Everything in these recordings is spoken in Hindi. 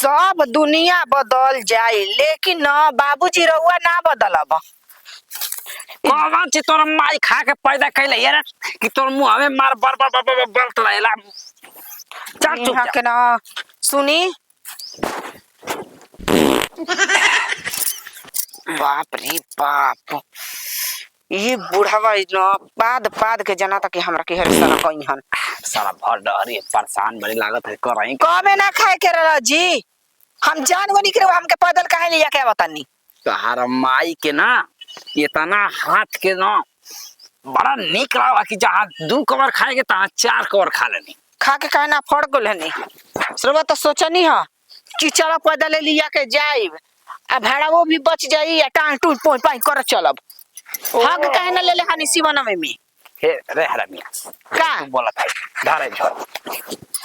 सब दुनिया बदल जाए लेकिन न बाबूजी रउआ ना बदलब। कौन ची तोर माई खा के पैदा कैले यार कि तोर मुंह में मार बर बर बर बर बलत रहेला। चल चुप यहाँ जा। के ना सुनी बाप रे बाप ये बुढ़ावा न पाद पाद के जना तक हमरा के हर सना कहीं हन साला भर डरी परेशान बड़ी लागत है करई कबे ना खाए के रहा जी। हम जान गो निकरे हमके पैदल काहे लिया के बतानी। तोहार माई के ना इतना हाथ के ना बड़ा निक लगा कि जहाँ 2 कवर खाएगे तहाँ 4 कवर खा लेनी। खा के काहे ना फड़ गेल हनी। सर्व तो सोचनी ह कि चला पैदल लिया के जाइब आ भाड़ा वो भी बच जाई आ टांग टूट पोई पाई कर चलब। हग काहे ना ले ले हनी सीवन में हे रे हरामिया का तू बोला था धारे छोड़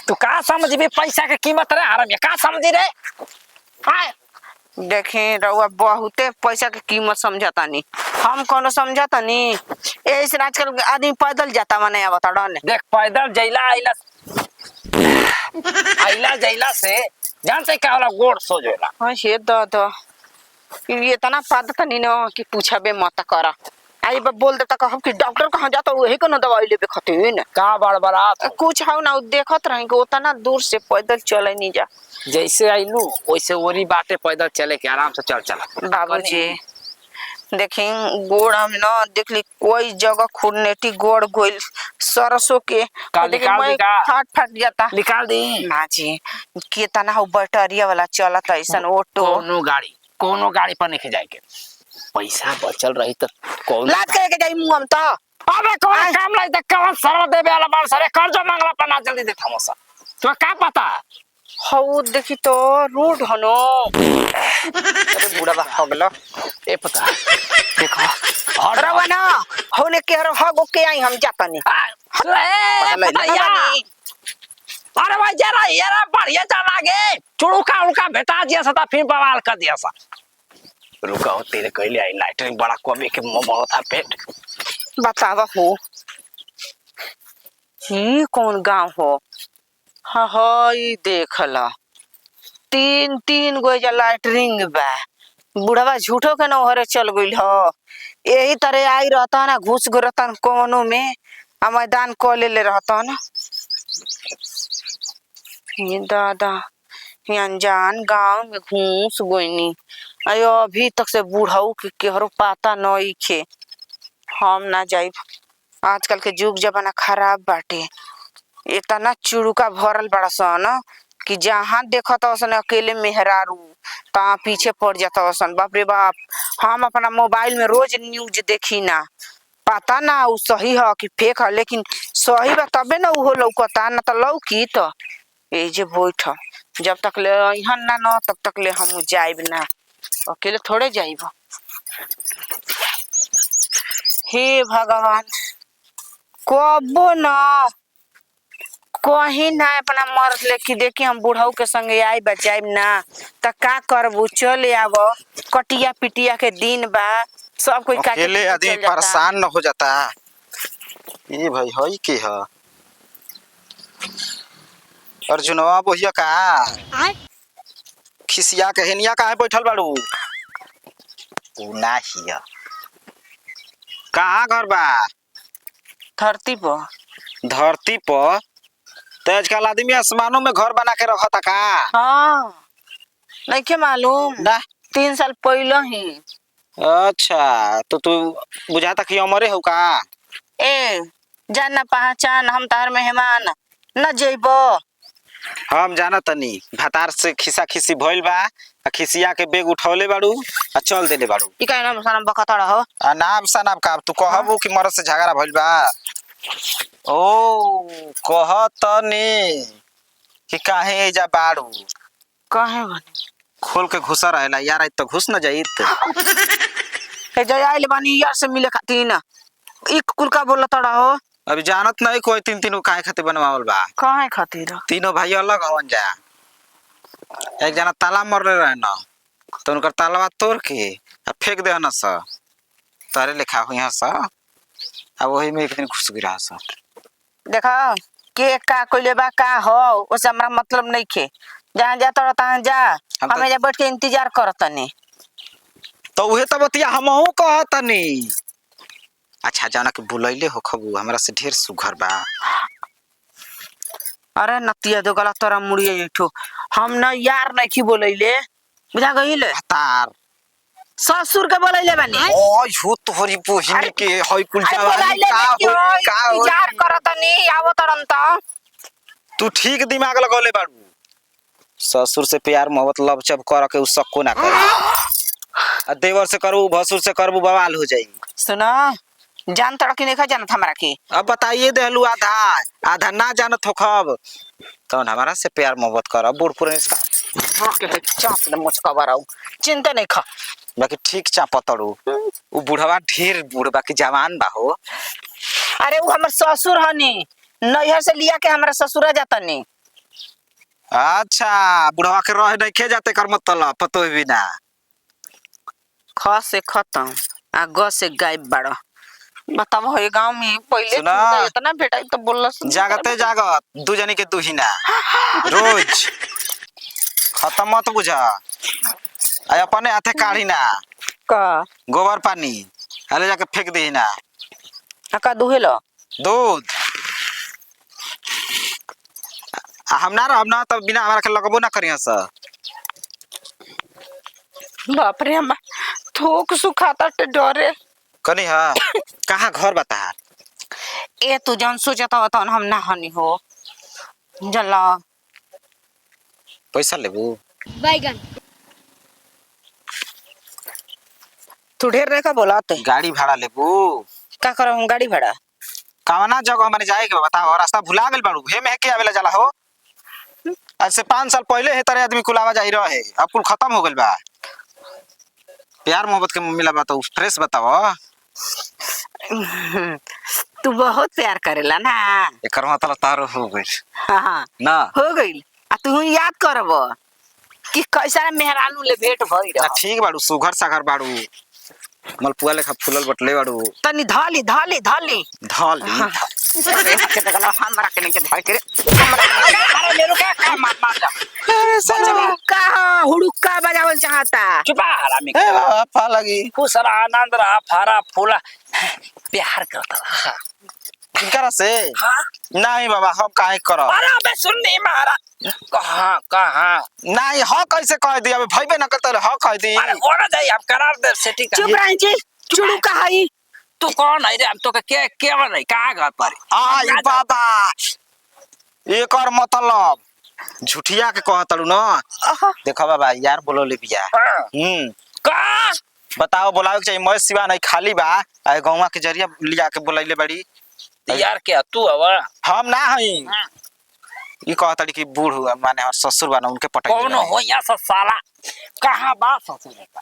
तू का समझबे पैसा के कीमत रे हरामिया का समझी रे। हाय देखें रउआ बहुते पैसा के कीमत समझता नहीं हम कोनो समझता नहीं। ऐसे आजकल आदमी पैदल जाता माने आवता डन देख पैदल जैला आइला जैला से जानते क्या होला गोड़ सोज होला। हां ये तो ये तना पादत नहीं न कि पूछबे मत करा। आई बा बोल देता कहब कि डॉक्टर कहां जाता वही को न दवाई लेबे खतीन का बड़बड़ात कुछ हाउ ना देखत रही कि उतना दूर से पैदल चले नहीं जा। जैसे आइलू वैसे ओरी बाटे पैदल चले के आराम से चल चला। बाबूजी देखी गोड़ हम न देखली कोई जगह खुरनेटी गोड़ गोइल सरसों के का निकाल दी का फाट फाट जाता निकाल दी ना जी। कितना हो बैटरिया वाला चलत ऐसन ऑटो कोनो गाड़ी पर नहीं जाए के पैसा बचल रही तो कौन लात करे के जाई मुंह हम तो अबे कौन काम लाई तक कौन सरवा देबे वाला बार सरे कर्ज मांगला पर ना जल्दी देता मसा तो का पता हो देखी तो रूड हनो अरे बूढ़ा बा हो गेलो ए पता देखो और ना होने के हो के आई हम जाता नहीं अरे भाई जरा यार बढ़िया चला गे चुड़का उड़का भेटा दिया सता फिर बवाल कर दिया सा रुका हो तेरे कहले आई लाइटरिंग बड़ा कभी के बहुत था पेट बतावा हो ये कौन गांव हो। हाँ हाय देखला 3 गो लाइटरिंग बा बुढ़वा झूठो के नहरे चल गइल हो। यही तरह आई रहता ना घुस गुरतन कोनो में आ मैदान को ले रहता ना। ये दादा ये अनजान गांव में घुस गोइनी अयो अभी तक से बूढ़ाऊ के केहरो पता नहीं खे। हम ना जाइब आजकल के जुग जमाना खराब बाटे। इतना चुड़का भरल बड़ा सन कि जहाँ देखत वसन अकेले मेहरारू ता पीछे पड़ जाता वसन। बाप रे बाप हम अपना मोबाइल में रोज न्यूज देखी ना पता ना उ सही है कि फेक है लेकिन सही बा तबे ना उहो लौकता ना तो लौकी तो ए जे बैठ जब तक ले यहाँ ना न तब तक ले हम जाइब ना अकेले थोड़े जाइब। हे भगवान कबो ना कहीं ना अपना मर्द लेके देखी हम बुढ़ऊ के संगे आई बचाइब ना त का करबू चले आव कटिया पिटिया के दिन बा सब कोई अकेले आदमी परेशान न हो जाता। ये भाई हई के ह अर्जुनवा बोहिया का खिसिया के हेनिया काहे बैठल बाड़ू उ ना हिया कहाँ घर बा धरती पर तो आजकल आदमी आसमानों में घर बना के रखता का। हाँ नहीं के मालूम ना 3 साल पहले ही। अच्छा तो तू बुझाता कि अमरे हो का ए जान ना पहचान हम तार मेहमान न जेबो। हम जाना तनी भतार से खिसा खिसी भइल बा आ खिसिया के बेग उठौले बाड़ू आ चल देले बाड़ू ई काहे नाम सनम बकता रहो आ नाम सनाम का तू कहबू कि मरद से झगड़ा भइल बा। ओ कहतनी कि काहे एजा बाड़ू काहे बनी खोल के घुसा रहेला यार आई तो घुस न जाइत ए जय आइल बानी यार से मिले खातिर ना ई कुल का बोलत रहो। अभी जानत नहीं कोई 3 काहे खातिर बनवावल बा काहे खातिर तीनों भाई अलग हवन जा। एक जना ताला मरले रहे न तो उनकर तालवा तोड़ के आ फेंक दे न स तारे लिखा हुई है स अब वही में एक दिन घुस गिरा स देखा के का कोइले बा का हो ओसे हमरा मतलब नहीं खे जहाँ जा तोरा तहाँ जा, हम तो- हमें जा बैठ के इंतजार करतनी। तो उहे तो बतिया हमहू कहतनी। अच्छा जाना के बुलैले हो खबू हमरा से ढेर सुघर बा। अरे नतिया दो गला तोरा मुड़िए इठो, हम न यार नहीं बोलैले, बुझा गइले। तार ससुर के बोलैले बानी। ओय हो तोहरी बहिन अरे- के हई कुल अरे जवानी बोलैले का नहीं क्यों? होई का होई। इंतजार करतनी, आवो तरन त। तू ठीक दिमाग लगौले बाड़ू। ससुर से प्यार मोहब्बत लवचब कर के उ सक्को ना करे। आ देवर से करू भसुर से करबू बवाल हो जाई। सुना, जान तड़की नहीं खा जानत हमरा के। अब बताइए देहलू आधा आधा ना जानत हो खब तौन हमारा से प्यार मोहब्बत कर बूढ़ पुराने इसका के चाप न मुझका बराऊ, चिंता नहीं खा। बाकी ठीक चापतड़ू उ बुढ़वा ढेर बूढ़ बाकी जवान बा हो। अरे वो हमर ससुर हनी, नैहर से लिया के हमरा ससुरा जातनी। अच्छा बुढ़वा के रह नहीं खे जाते कर मतलब पतो भी ना। ख से खत्म आ ग से गायब बड़ा। बताओ ये गांव में पहले सुना। तू इतना बेटा तो बोलला जागते जागत दू जनी के दुहिना रोज खत्म मत बुझा। आ अपने हाथे काढ़ी ना का गोबर पानी अले जाके फेंक दी ना का दुहेलो दूध। आ हम ना तब बिना हमारा के लगबो ना करिया स। बाप रे, हम थोक सुखाता ते डरे। कनी हां कहाँ घर बता। ए तू जन सोचता हो तन हम ना हनी हो जला। पैसा लेबू बैगन तू ढेर रे का बोलाते गाड़ी भाड़ा लेबू का करम हम गाड़ी भाड़ा। कवना जगह माने जाए के बताओ रास्ता भुला गेल बाड़ू हे में के आवेला जाला हो। आज से 5 साल पहले हे तारे आदमी कुलावा जाई रहे अब कुल खत्म हो गेल बा। प्यार मोहब्बत के मिला बात फ्रेश बताओ। तू बहुत प्यार करेला ना। एकर मतलब तारो हो गइल हाँ ना। हो गइल। आ तू याद करब कि कैसा मेहरानू ले भेंट भई ना रह। ठीक बाड़ू सुघर सागर बाड़ू मलपुआ लेखा फूलल बटले बाड़ू तनी धाली धाली धाली धली अरे के देखला हमरा के नहीं के धाई करे हमरा के अरे मेरू का मार जा। अरे साला का हुड़ुक्का बजावल चाहता। चुपा हरामी ए बाबा फा लगी खुश रहा आनंद रहा फारा फूला प्यार करता रहा। इनकरा से हाँ नहीं बाबा हम काहे करब। अरे अबे सुन नहीं मारा कहाँ कहाँ नहीं ह कैसे कह दी अबे भइबे न करत ह कह दी। अरे होना चाहिए आप करार दे सेटिंग चुप रही जी, चुड़ू का हई। तू कौन है रे हम तो के केवल नहीं कहाँ घर पर आई बाबा एकर मतलब झूठिया के कहतलू न। देखो बाबा यार बोलो ले बिया का बताओ बोलावे के चाहिए मैं सिवा नहीं खाली बा आ गौवा के जरिया लिया के बोलैले बड़ी। यार क्या तू हवा हम ना हई ई कहतड़ी कि बूढ़ हुआ माने और ससुर बना उनके पटाई कौन हो यहाँ से साला कहाँ बात ससुर का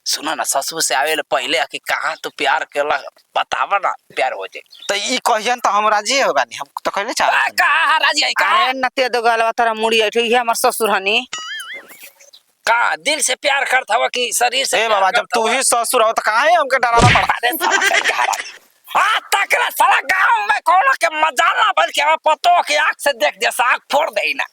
सुना ना ससुर से आवे पहले कि कहाँ तू प्यार केला बतावा ना प्यार हो जाए तो ई कहियन तो हम राजी हो बानी हम तो कहले चाह कहाँ राजी है कहाँ अरे नते दो गलवा तारा मुड़ी आई ये हमर ससुर हनी। कहाँ दिल से प्यार करता हुआ कि शरीर से ए बाबा जब तू ही ससुर हो तो काहे हमके डरावा पड़ा। अरे साला कहीं कहाँ हाँ तकरा साला गाँव में कौन के मजाला बल्कि हमें पतो के आँख से देख जैसा आँख फोड़ दे ना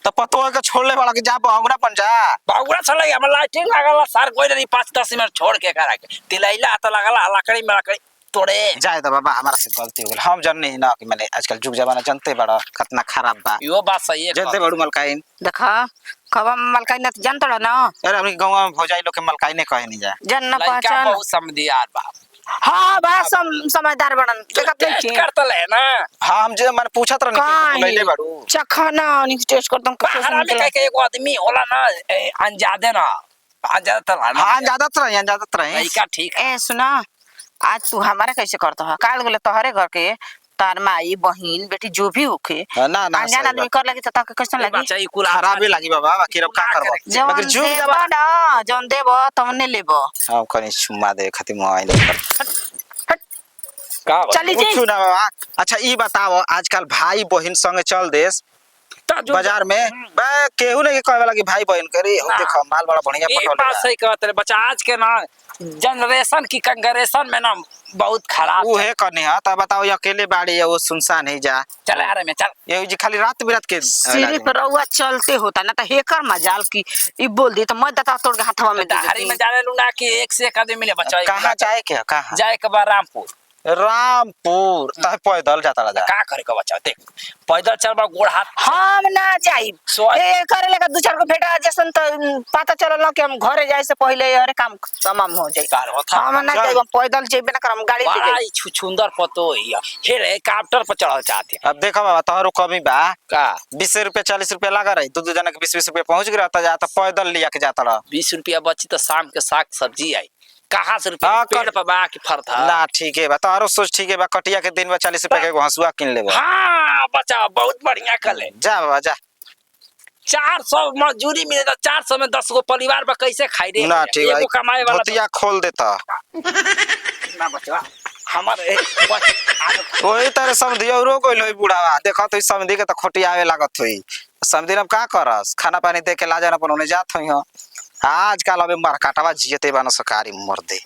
तो पतो के छोड़ले वाला के जा बहुगुना बन जा। बाबूरा चला हम लाइटिंग लगला सार कोई नहीं 5-10 मिनट छोड़ के करा के तिलैला तो लगला लकड़ी में लकड़ी तोड़े जाए तो बाबा हमारा से गलती हो गेल हम जन नहीं ना कि मैंने आजकल जुग जमाना जानते बड़ा कितना खराब बा। यो बात सही है जानते बड़ू मलकाइन देखा कब मलकाई न जान तड़ा ना। अरे अपनी गांव में भौजाई लोग के मलकाइने कहे नहीं जा। जन न लड़का पहचान बहुत समझदार बा हाँ बा समझदार बड़न देखत नहीं छी करता ले ना हां हम जे माने पूछत रहनी कि बोलैले बड़ू चखना नहीं टेस्ट करतम बाहर में कह के एगो आदमी होला ना अनजादे ना अनजादे तो ना हां ज्यादा रहे लड़का ठीक है ए सुना, आज तू हमारा कैसे करता है काल गेले तोहरे घर के तार माई बहिन बेटी जो भी होखे ना ना अनजान आदमी कर लगी तो ताके कैसे लगी। बच्चा ई कुल खराबे लागी बाबा बाकी रब का करबो जौन मगर जुग देबो जमाना ना जौन देबो तवने लेबो। हम कनी चुम्मा दे खातिर मोबाइल कर का चली जी पूछू ना बाबा। अच्छा ई बताओ आजकल भाई बहिन संगे चल देस बाजार में बे केहू नहीं कहे वाला कि भाई बहन करी हो ना। देखो माल बड़ा बढ़िया ये बात पटोले सही कहते रहे बच्चा आज के ना जनरेशन की कंगरेशन में ना बहुत खराब वो है करनी है तब बताओ ये अकेले बाड़ी है वो सुनसान ही जा चल यार में चल ये जी खाली रात बिरात के सिर्फ रउआ चलते होता ना तो हेकर मजाल की ई बोल दी तो मैं दता तोड़ के हाथवा में दे हरी में देती जाने लू ना कि एक से एक आदमी मिले बच्चा कहाँ जाए के कहाँ जाए के बाद रामपुर रामपुर तब पैदल जाता रहा का करे का बच्चा देख पैदल चल बा गोड़ हाथ हम ना जाई सोच। ए करे लगा दो चार को भेटा जैसन तो पता चलल कि हम घरे जाए से पहले हर काम तमाम हो जाई कार होता हम ना चल। जाई हम पैदल जेबे ना करम गाड़ी से जाई भाई छुछुंदर पतो हिया फिर हेलीकॉप्टर पर चढ़ल चाहते अब देखो बाबा तोहरो कमी बा का 20 रुपया 40 रुपया लगा रही दो जना के 20 रुपया पहुंच गया था जाता पैदल लिया के जाता रहा 20 रुपया बची तो शाम के साग सब्जी आई कहाँ से रुपया हाँ, पेड़ पर बा के फरता ना ठीक है बा तोहरो सोच ठीक है बा कटिया के दिन में 40 रुपया के एगो हंसुआ किन लेबो हाँ बच्चा बहुत बढ़िया कले जा बाबा जा 400 मजदूरी मिले तो 400 में 10 गो परिवार पर कैसे खाई रे ना ठीक एगो कमाए है वाला धोतिया खोल देता ना बचवा हमारे वही तरह समझी औरो कोई लोई बुढ़ावा देखो तो समझी के तो खोटियावे लागत हुई समझी अब का करस खाना पानी दे के ला जाना अपन उन्हें जात हुई हो आजकल अबे मरकाटवा जियते बान सकारी मर दे